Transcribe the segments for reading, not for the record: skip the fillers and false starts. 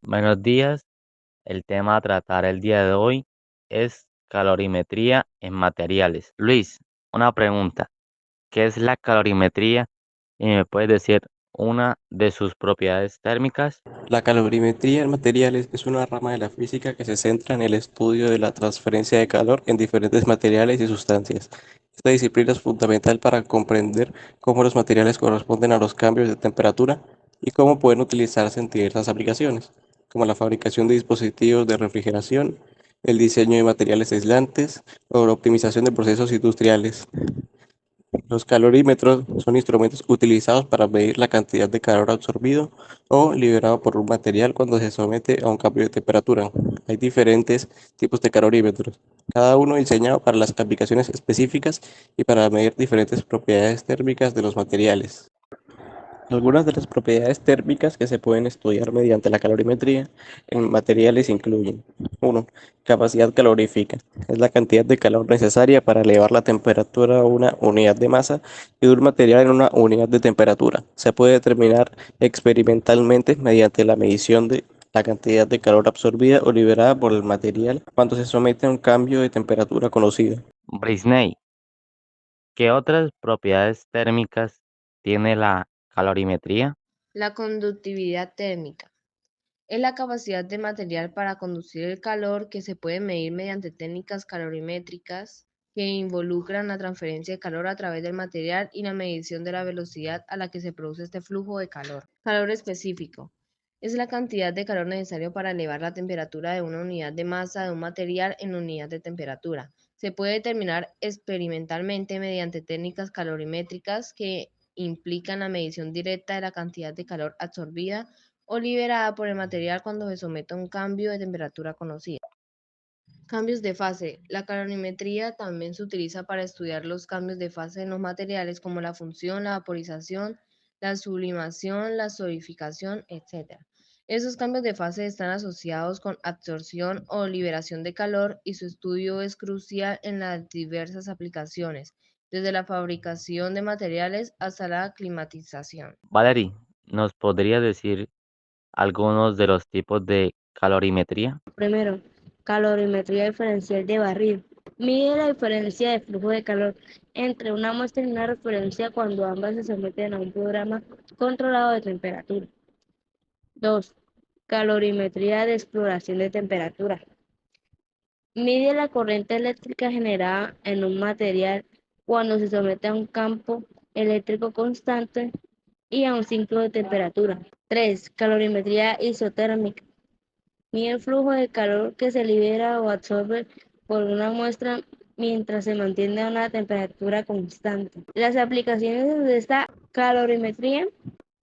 Buenos días. El tema a tratar el día de hoy es calorimetría en materiales. Luis, una pregunta. ¿Qué es la calorimetría? ¿Y me puedes decir una de sus propiedades térmicas? La calorimetría en materiales es una rama de la física que se centra en el estudio de la transferencia de calor en diferentes materiales y sustancias. Esta disciplina es fundamental para comprender cómo los materiales corresponden a los cambios de temperatura y cómo pueden utilizarse en diversas aplicaciones, como la fabricación de dispositivos de refrigeración, el diseño de materiales aislantes o la optimización de procesos industriales. Los calorímetros son instrumentos utilizados para medir la cantidad de calor absorbido o liberado por un material cuando se somete a un cambio de temperatura. Hay diferentes tipos de calorímetros, cada uno diseñado para las aplicaciones específicas y para medir diferentes propiedades térmicas de los materiales. Algunas de las propiedades térmicas que se pueden estudiar mediante la calorimetría en materiales incluyen: 1. Capacidad calorífica. Es la cantidad de calor necesaria para elevar la temperatura a una unidad de masa y de un material en una unidad de temperatura. Se puede determinar experimentalmente mediante la medición de la cantidad de calor absorbida o liberada por el material cuando se somete a un cambio de temperatura conocido. Brisney, ¿qué otras propiedades térmicas tiene la calorimetría? La conductividad térmica es la capacidad de material para conducir el calor que se puede medir mediante técnicas calorimétricas que involucran la transferencia de calor a través del material y la medición de la velocidad a la que se produce este flujo de calor. Calor específico es la cantidad de calor necesario para elevar la temperatura de una unidad de masa de un material en unidad de temperatura. Se puede determinar experimentalmente mediante técnicas calorimétricas que implican la medición directa de la cantidad de calor absorbida o liberada por el material cuando se somete a un cambio de temperatura conocido. Cambios de fase. La calorimetría también se utiliza para estudiar los cambios de fase en los materiales como la fusión, la vaporización, la sublimación, la solidificación, etc. Esos cambios de fase están asociados con absorción o liberación de calor y su estudio es crucial en las diversas aplicaciones, desde la fabricación de materiales hasta la climatización. Valerie, ¿nos podría decir algunos de los tipos de calorimetría? Primero, calorimetría diferencial de barril. Mide la diferencia de flujo de calor entre una muestra y una referencia cuando ambas se someten a un programa controlado de temperatura. 2. Calorimetría de exploración de temperatura. Mide la corriente eléctrica generada en un material cuando se somete a un campo eléctrico constante y a un ciclo de temperatura. 3. Calorimetría isotérmica. Mide el flujo de calor que se libera o absorbe por una muestra mientras se mantiene a una temperatura constante. Las aplicaciones de esta calorimetría: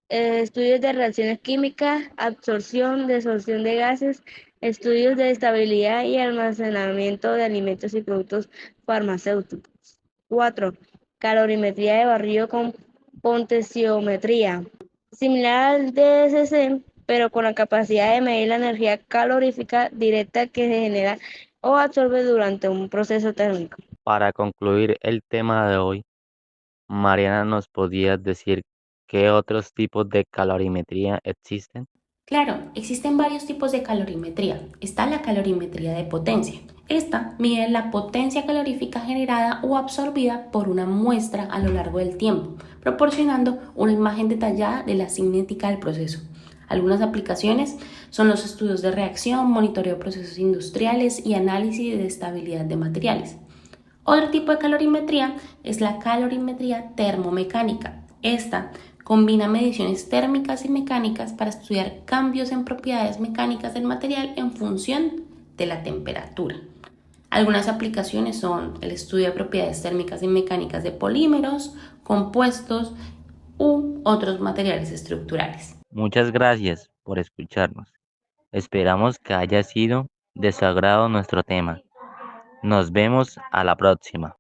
estudios de reacciones químicas, absorción, desorción de gases, estudios de estabilidad y almacenamiento de alimentos y productos farmacéuticos. 4. Calorimetría de barrido con potenciometría. Similar al DSC, pero con la capacidad de medir la energía calorífica directa que se genera o absorbe durante un proceso térmico. Para concluir el tema de hoy, Mariana, ¿nos podías decir qué otros tipos de calorimetría existen? Claro, existen varios tipos de calorimetría. Está la calorimetría de potencia. Esta mide la potencia calorífica generada o absorbida por una muestra a lo largo del tiempo, proporcionando una imagen detallada de la cinética del proceso. Algunas aplicaciones son los estudios de reacción, monitoreo de procesos industriales y análisis de estabilidad de materiales. Otro tipo de calorimetría es la calorimetría termomecánica. Esta combina mediciones térmicas y mecánicas para estudiar cambios en propiedades mecánicas del material en función de la temperatura. Algunas aplicaciones son el estudio de propiedades térmicas y mecánicas de polímeros, compuestos u otros materiales estructurales. Muchas gracias por escucharnos. Esperamos que haya sido de su agrado nuestro tema. Nos vemos a la próxima.